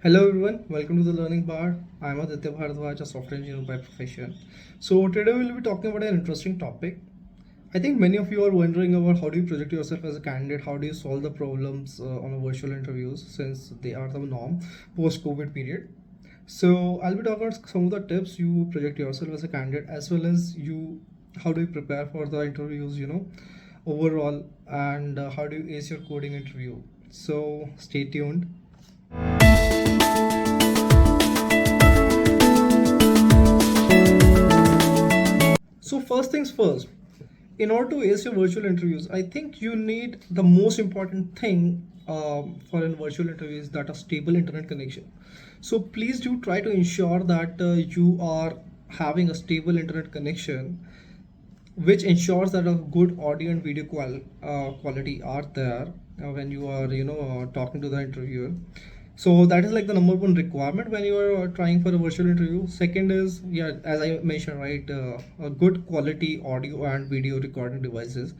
Hello everyone, welcome to the Learning Bar. I'm Aditya Bharadwaj, a software engineer by profession. So today we'll be talking about an interesting topic. I think many of you are wondering about how do you project yourself as a candidate, how do you solve the problems on a virtual interviews since they are the norm post-COVID period. So I'll be talking about some of the tips you project yourself as a candidate as well as you how do you prepare for the interviews, overall, and how do you ace your coding interview. So stay tuned. So first things first, in order to ace your virtual interviews, I think you need the most important thing for a virtual interview is that a stable internet connection. So please do try to ensure that you are having a stable internet connection which ensures that a good audio and video quality are there when you are talking to the interviewer. So that is like the number one requirement when you are trying for a virtual interview. Second is, yeah, as I mentioned, right, a good quality audio and video recording devices.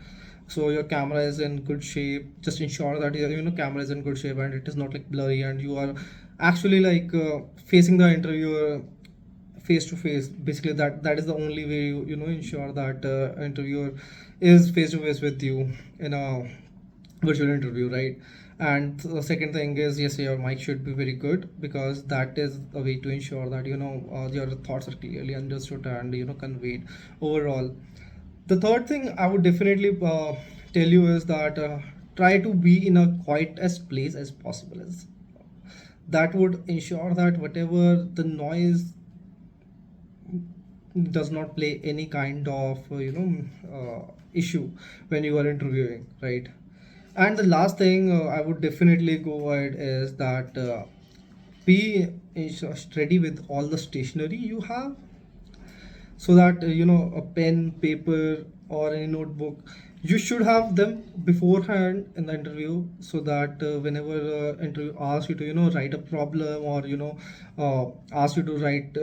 So your camera is in good shape. Just ensure that your camera is in good shape and it is not like blurry and you are actually like facing the interviewer face to face. Basically that is the only way you ensure that interviewer is face to face with you in a virtual interview, right? And the second thing is, yes, your mic should be very good because that is a way to ensure that your thoughts are clearly understood and conveyed overall. The third thing I would definitely tell you is that try to be in a quietest place as possible. As that would ensure that whatever the noise does not play any kind of issue when you are interviewing, right? And the last thing I would definitely go ahead is that be ready with all the stationery you have so that a pen, paper, or any notebook, you should have them beforehand in the interview so that whenever interview asks you to write a problem or ask you to write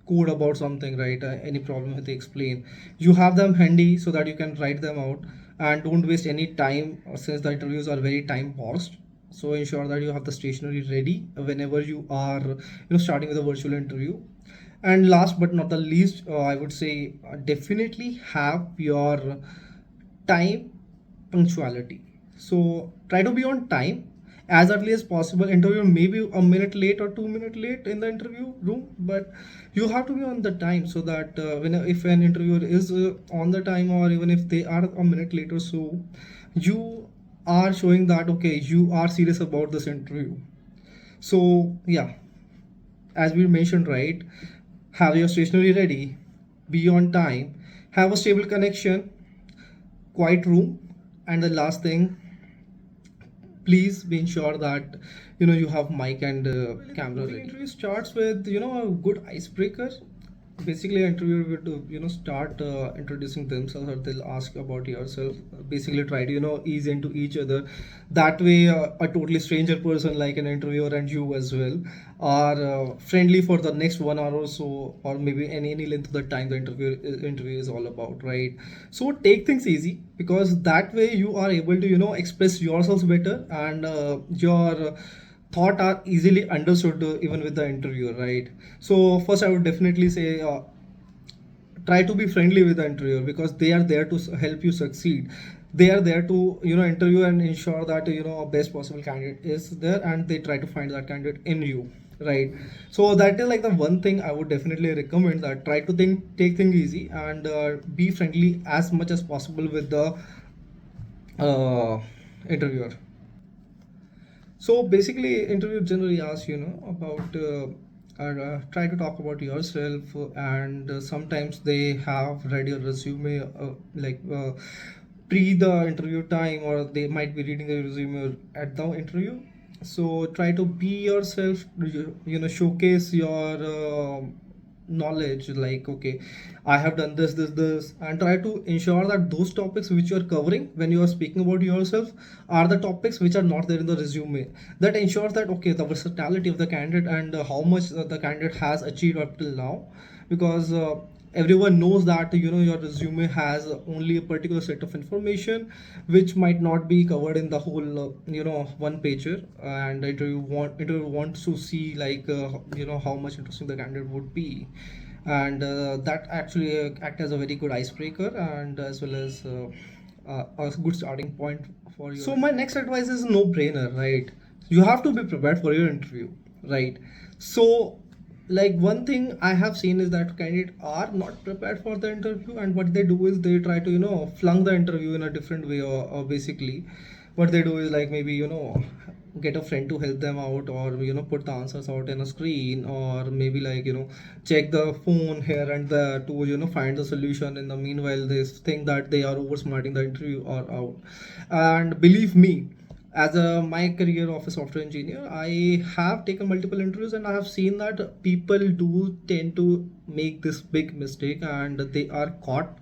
code about something, right? Any problem that they explain, you have them handy so that you can write them out and don't waste any time since the interviews are very time paused. So ensure that you have the stationery ready whenever you are starting with a virtual interview. And last but not the least, I would say definitely have your time punctuality. So try to be on time as early as possible. Interview maybe a minute late or 2 minutes late in the interview room, but you have to be on the time so that when if an interviewer is on the time or even if they are a minute late or so, you are showing that okay, you are serious about this interview. So yeah, as we mentioned, right, have your stationery ready, be on time, have a stable connection, quiet room, and the last thing, please be ensure that you have mic and camera ready. Interview starts with a good icebreaker. Basically interviewer would start introducing themselves or they'll ask about yourself. Basically try to ease into each other. That way a totally stranger person like an interviewer and you as well are friendly for the next 1 hour or so, or maybe any length of the time the interview is all about, right? So take things easy because that way you are able to express yourselves better and your thought are easily understood even with the interviewer, right? So first I would definitely say try to be friendly with the interviewer because they are there to help you succeed. They are there to interview and ensure that best possible candidate is there and they try to find that candidate in you, right? So that is like the one thing I would definitely recommend, that try to take things easy and be friendly as much as possible with the interviewer. So basically, interview generally asks about try to talk about yourself, and sometimes they have read your resume pre the interview time, or they might be reading the resume at the interview. So try to be yourself, showcase your knowledge, like okay, I have done this, and try to ensure that those topics which you are covering when you are speaking about yourself are the topics which are not there in the resume. That ensures that okay, the versatility of the candidate and how much the candidate has achieved up till now, because everyone knows that your resume has only a particular set of information which might not be covered in the whole one pager, and it will want to see like how much interesting the candidate would be, and that actually act as a very good icebreaker, and as well as a good starting point for you. So my next advice is no brainer, right? You have to be prepared for your interview, right? So like one thing I have seen is that candidates are not prepared for the interview, and what they do is they try to flunk the interview in a different way, or basically what they do is like maybe get a friend to help them out, or put the answers out in a screen, or maybe like check the phone here and there to find the solution. In the meanwhile they think that they are oversmarting the interview or out. And believe me, as a my career of a software engineer, I have taken multiple interviews, and I have seen that people do tend to make this big mistake, and they are caught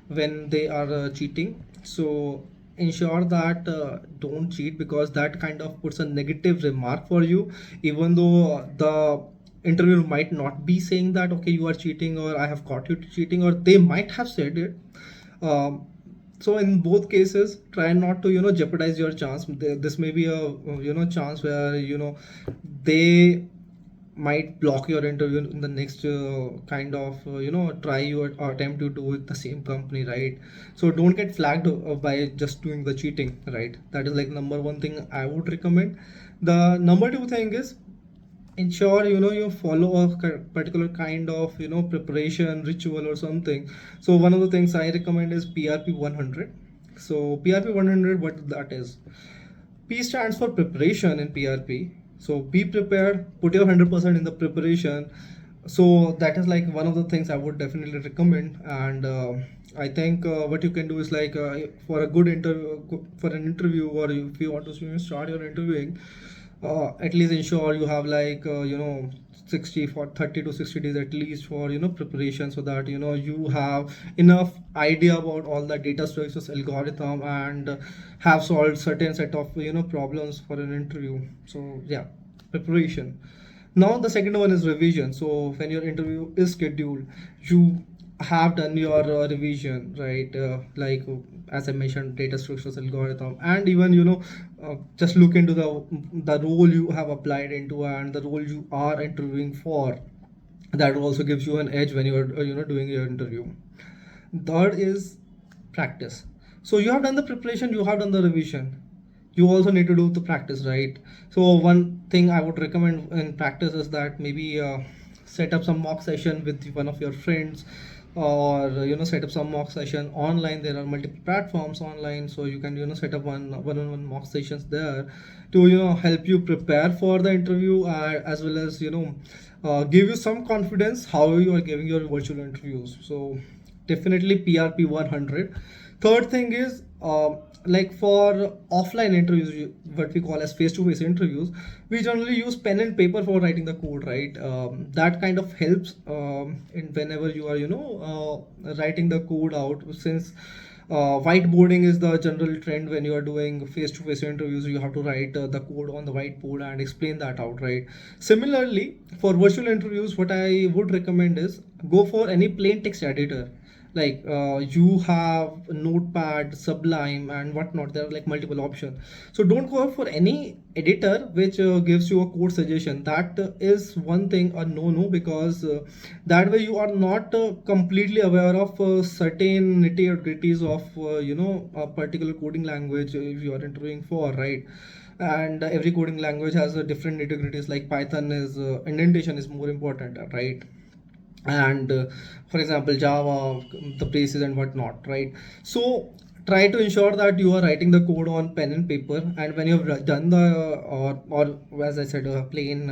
when they are cheating. So ensure that don't cheat, because that kind of puts a negative remark for you, even though the interviewer might not be saying that okay you are cheating, or I have caught you cheating, or they might have said it. So in both cases, try not to jeopardize your chance. This may be a chance where they might block your interview in the next kind of try you or attempt to do with the same company, right? So don't get flagged by just doing the cheating, right? That is like number one thing I would recommend. The number two thing is ensure you follow a particular kind of preparation ritual or something. So one of the things I recommend is PRP 100. So PRP 100, what that is: P stands for preparation in PRP. So be prepared, put your 100% in the preparation. So that is like one of the things I would definitely recommend. And I think what you can do is like for a good interview, for an interview, or if you want to start your interviewing, at least ensure you have like 60 for 30 to 60 days at least for preparation, so that you have enough idea about all the data structures, algorithm, and have solved certain set of problems for an interview. So yeah, preparation. Now the second one is revision. So when your interview is scheduled, you have done your revision, right? Like as I mentioned, data structures, algorithm, and even just look into the role you have applied into and the role you are interviewing for. That also gives you an edge when you are doing your interview. Third is practice. So you have done the preparation, you have done the revision, you also need to do the practice, right? So one thing I would recommend in practice is that maybe set up some mock session with one of your friends, or set up some mock session online. There are multiple platforms online, so you can set up one-on-one mock sessions there to help you prepare for the interview, as well as give you some confidence how you are giving your virtual interviews. So definitely PRP 100. Third thing is like for offline interviews, what we call as face-to-face interviews, we generally use pen and paper for writing the code, right? That kind of helps in whenever you are writing the code out, since whiteboarding is the general trend. When you are doing face-to-face interviews, you have to write the code on the whiteboard and explain that out, right? Similarly, for virtual interviews, what I would recommend is go for any plain text editor. Like you have Notepad, Sublime, and whatnot. There are like multiple options. So don't go for any editor which gives you a code suggestion. That is one thing, a no because that way you are not completely aware of certain nitty or gritties of a particular coding language if you are interviewing for, right? And every coding language has a different nitty gritties. Like Python is indentation is more important, right? And for example Java, the braces and whatnot, right? So try to ensure that you are writing the code on pen and paper, and when you've done the or as I said, a plain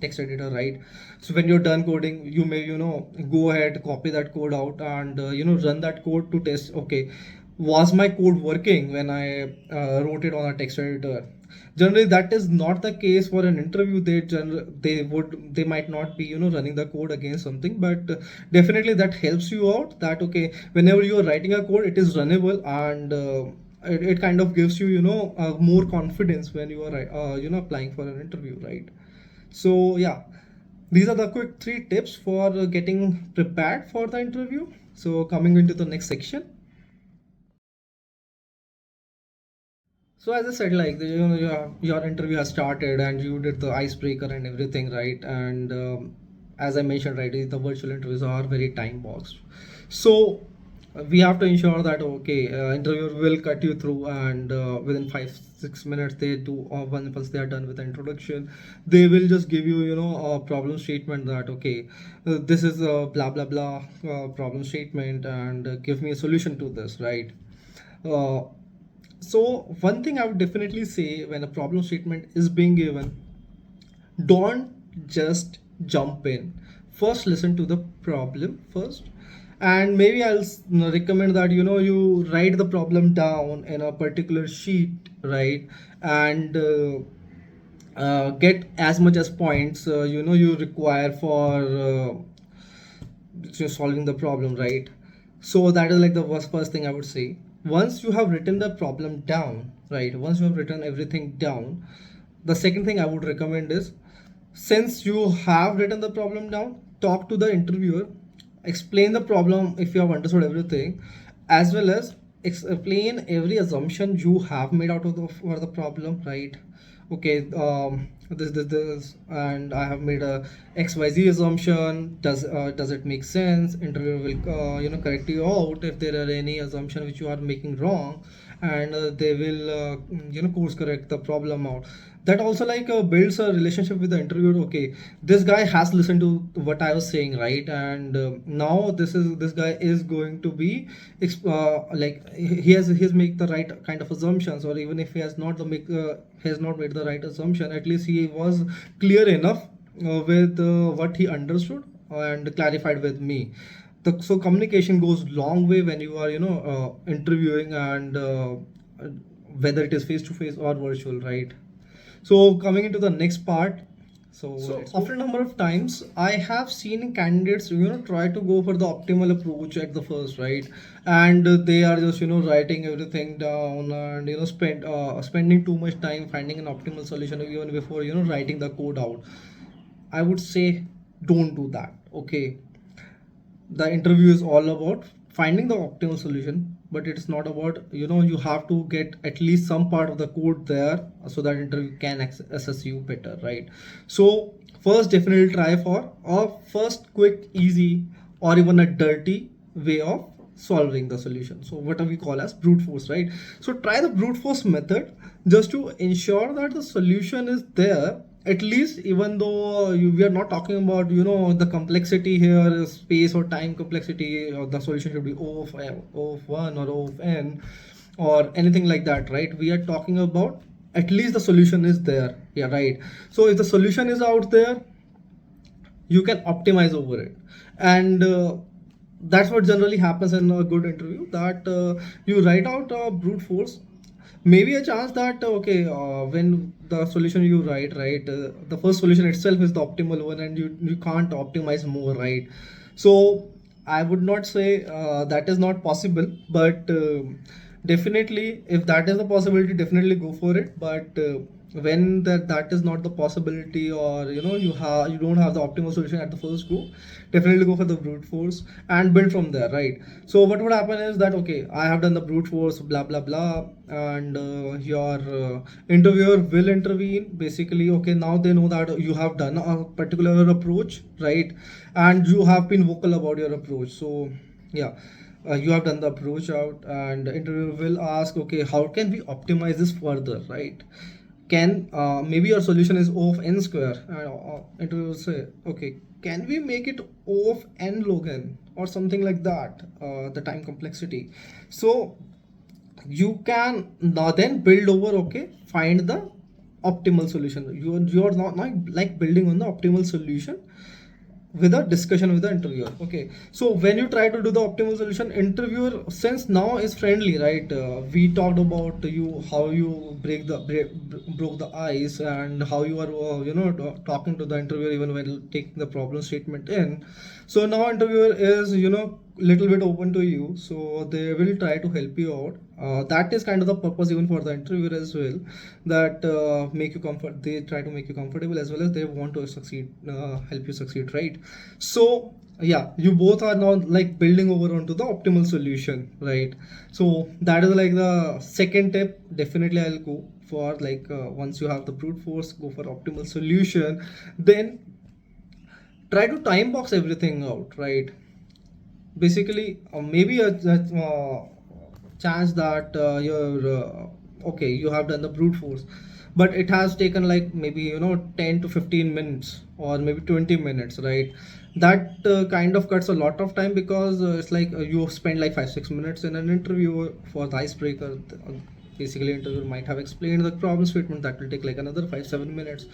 text editor, right? So when you're done coding, you may go ahead, copy that code out, and run that code to test, okay, was my code working when I wrote it on a text editor? Generally that is not the case. For an interview, they might not be running the code against something, but definitely that helps you out, that okay, whenever you are writing a code, it is runnable, and it kind of gives you more confidence when you are applying for an interview, right? So yeah, These are the quick three tips for getting prepared for the interview. So coming into the next section. So as I said, like your interview has started and you did the icebreaker and everything, right? And as I mentioned, right, the virtual interviews are very time boxed. So we have to ensure that okay, interviewer will cut you through, and within 5 6 minutes they do. Once they are done with the introduction, they will just give you a problem statement that okay, this is a blah blah blah problem statement, and give me a solution to this, right? Uh, so one thing I would definitely say when a problem statement is being given, don't just jump in. First, listen to the problem first, and maybe recommend that you write the problem down in a particular sheet, right? And get as much as points you require for solving the problem, right? So that is like the first thing I would say. Once you have written the problem down, right? Once you have written everything down, the second thing I would recommend is, since you have written the problem down, talk to the interviewer, explain the problem if you have understood everything, as well as explain every assumption you have made out of for the problem, right? Okay, this and I have made a XYZ assumption. Does it make sense? Interviewer will correct you out if there are any assumption which you are making wrong, and they will course correct the problem out. That also like builds a relationship with the interviewer. Okay, this guy has listened to what I was saying, right? And now this guy is going to be like he has make the right kind of assumptions, or even if he has not made the right assumption, at least he was clear enough with what he understood and clarified with me. So communication goes long way when you are interviewing, and whether it is face to face or virtual, right? So coming into the next part, so after a number of times, I have seen candidates, try to go for the optimal approach at the first, right? And they are just, writing everything down, and spending too much time finding an optimal solution even before, writing the code out. I would say don't do that. Okay, the interview is all about finding the optimal solution, but it's not about you have to get at least some part of the code there so that interview can assess you better, right? So first, definitely try for a first quick, easy, or even a dirty way of solving the solution. So what we call as brute force, right? So try the brute force method just to ensure that the solution is there, at least, even though we are not talking about the complexity here, space or time complexity, or the solution should be O of 1 or O of n or anything like that, right? We are talking about at least the solution is there. Yeah, right. So if the solution is out there, you can optimize over it, and that's what generally happens in a good interview, that you write out brute force, maybe a chance that okay, when the solution you write, right, the first solution itself is the optimal one, and you can't optimize more, right? So I would not say that is not possible, but definitely if that is the possibility, definitely go for it. But when that is not the possibility, or you don't have the optimal solution at the first go, definitely go for the brute force and build from there, right? So what would happen is that okay, I have done the brute force, blah blah blah, and your interviewer will intervene basically. Okay, now they know that you have done a particular approach, right? And you have been vocal about your approach. So yeah, you have done the approach out, and the interviewer will ask, okay, how can we optimize this further, right? Can maybe your solution is O of n square, and interviewer will say, okay, can we make it O of n log n or something like that, the time complexity. So you can now then build over, okay, find the optimal solution. You're not like building on the optimal solution with a discussion with the interviewer. Okay, so when you try to do the optimal solution, interviewer since now is friendly, right? We talked about you how you broke the ice, and how you are talking to the interviewer even when taking the problem statement in. So now interviewer is little bit open to you, so they will try to help you out. That is kind of the purpose even for the interviewer as well, that make you comfort, they try to make you comfortable, as well as they want to succeed, help you succeed, right? So yeah, you both are now like building over onto the optimal solution, right? So that is like the second tip. Definitely I'll go for like, once you have the brute force, go for optimal solution. Then try to time box everything out, right? Basically, maybe a chance that you're okay, you have done the brute force, but it has taken like maybe 10 to 15 minutes or maybe 20 minutes, right? That kind of cuts a lot of time, because it's like you spend like 5 6 minutes in an interview for the icebreaker. Basically, interviewer might have explained the problem statement, that will take like another 5 7 minutes.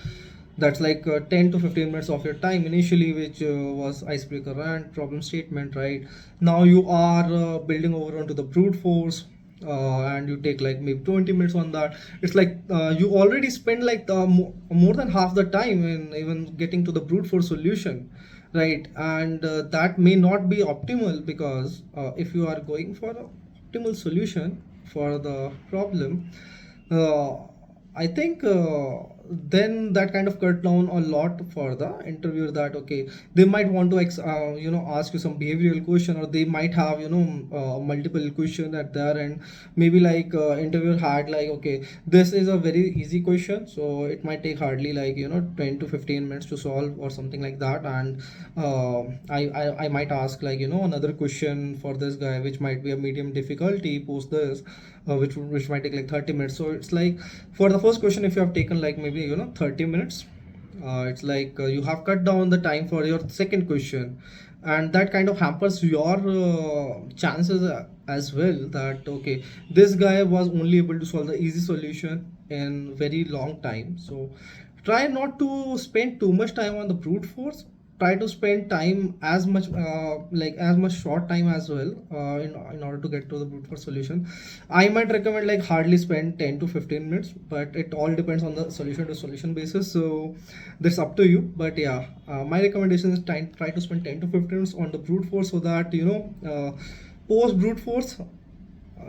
That's like 10 to 15 minutes of your time initially, which was icebreaker and problem statement, right? Now you are building over onto the brute force, and you take like maybe 20 minutes on that. It's like you already spend like more than half the time in even getting to the brute force solution, right? And that may not be optimal, because if you are going for a optimal solution for the problem, uh, I think then that kind of cut down a lot for the interviewer, that okay, they might want to ask you some behavioral question, or they might have multiple question at there. And maybe like interviewer had like, okay, this is a very easy question, so it might take hardly like 10 to 15 minutes to solve or something like that. And I might ask like another question for this guy, which might be a medium difficulty post this, which might take like 30 minutes. So it's like, for the first question, if you have taken like maybe 30 minutes, it's like you have cut down the time for your second question. And that kind of hampers your chances as well, that okay, this guy was only able to solve the easy solution in very long time. So try not to spend too much time on the brute force. Try to spend time as much like as much short time as well, in order to get to the brute force solution. I might recommend like hardly spend 10 to 15 minutes, but it all depends on the solution to solution basis, so that's up to you. But yeah, my recommendation is try to spend 10 to 15 minutes on the brute force, so that post brute force,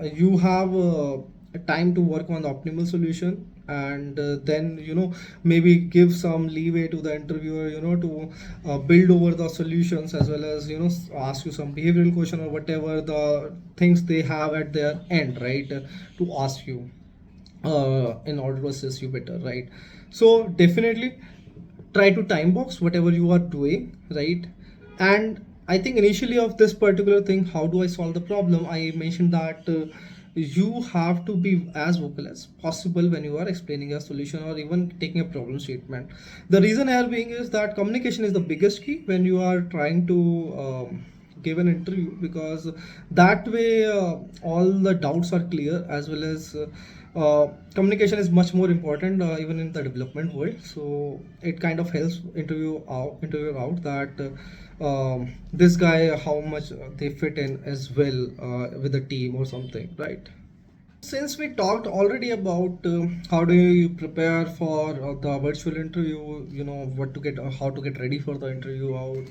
you have a time to work on the optimal solution. And then maybe give some leeway to the interviewer, to build over the solutions, as well as ask you some behavioral question or whatever the things they have at their end, right? To ask you in order to assess you better, right? So definitely try to time box whatever you are doing, right? And I think initially of this particular thing, how do I solve the problem, I mentioned that you have to be as vocal as possible when you are explaining a solution or even taking a problem statement. The reason here being is that communication is the biggest key when you are trying to give an interview, because that way all the doubts are clear, as well as communication is much more important even in the development world. So it kind of helps interview out that this guy, how much they fit in as well with the team or something, right? Since we talked already about how do you prepare for the virtual interview, what to get, how to get ready for the interview out,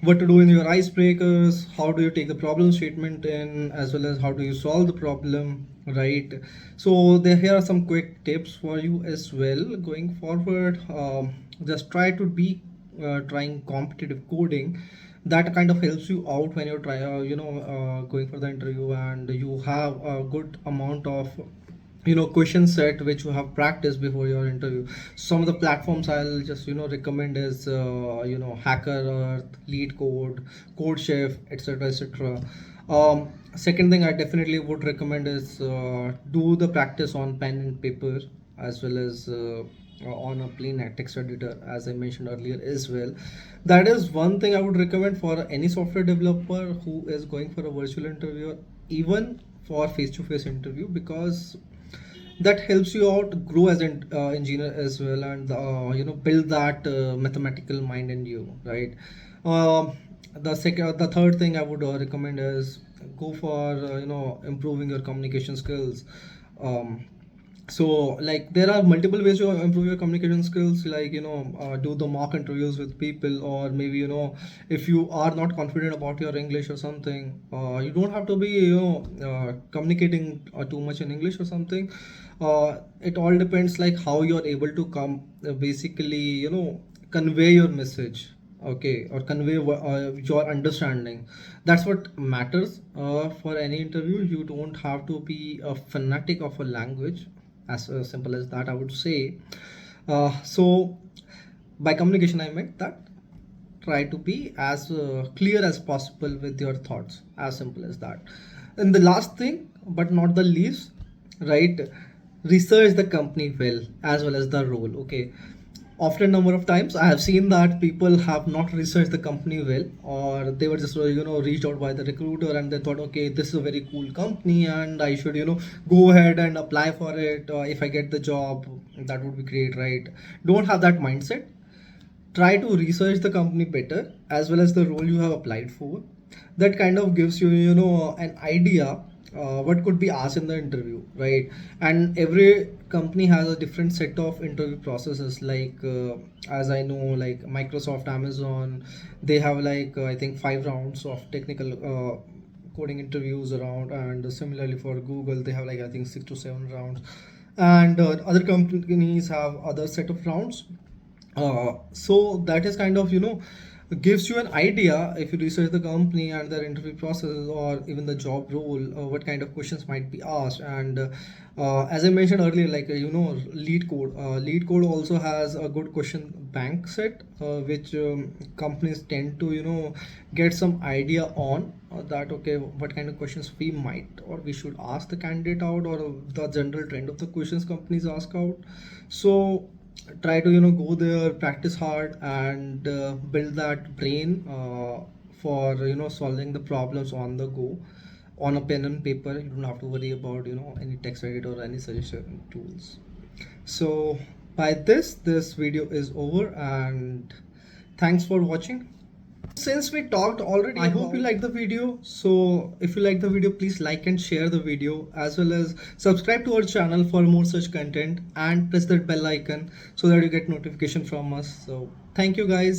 what to do in your icebreakers, how do you take the problem statement in, as well as how do you solve the problem, right? So here are some quick tips for you as well going forward. Just try to be trying competitive coding. That kind of helps you out when you're going for the interview, and you have a good amount of question set which you have practiced before your interview. Some of the platforms I'll just recommend is Hacker Earth, Lead Code, Code Chef, etc, etc. Second thing I definitely would recommend is do the practice on pen and paper, as well as on a plain text editor, as I mentioned earlier as well. That is one thing I would recommend for any software developer who is going for a virtual interview, even for face-to-face interview, because that helps you out grow as an engineer as well, and build that mathematical mind in you, right? The third thing I would recommend is go for improving your communication skills. um, So like there are multiple ways to improve your communication skills, like do the mock interviews with people, or maybe if you are not confident about your English or something, you don't have to be communicating too much in English or something. It all depends like how you're able to come basically convey your message, okay, or convey your understanding. That's what matters for any interview. You don't have to be a fanatic of a language, as simple as that, I would say. So by communication I meant that try to be as clear as possible with your thoughts, as simple as that. And the last thing but not the least, right, research the company well as the role, okay. Often number of times I have seen that people have not researched the company well, or they were just reached out by the recruiter and they thought, okay, this is a very cool company and I should go ahead and apply for it. If I get the job, that would be great, right? Don't have that mindset. Try to research the company better as well as the role you have applied for. That kind of gives you an idea what could be asked in the interview, right? And every company has a different set of interview processes, like as I know, like Microsoft, Amazon, they have like I think 5 rounds of technical coding interviews around, and similarly for Google they have like I think 6 to 7 rounds, and other companies have other set of rounds. So that is kind of gives you an idea, if you research the company and their interview process or even the job role, what kind of questions might be asked. And as I mentioned earlier, like lead code also has a good question bank set, which companies tend to get some idea on, that okay, what kind of questions we might or we should ask the candidate out, or the general trend of the questions companies ask out. So try to go there, practice hard, and build that brain for solving the problems on the go, on a pen and paper. You don't have to worry about any text editor or any suggestion tools. So by this video is over, and thanks for watching. Since we talked already, I hope you like the video. So if you like the video, please like and share the video, as well as subscribe to our channel for more such content, and press that bell icon so that you get notification from us. So thank you guys.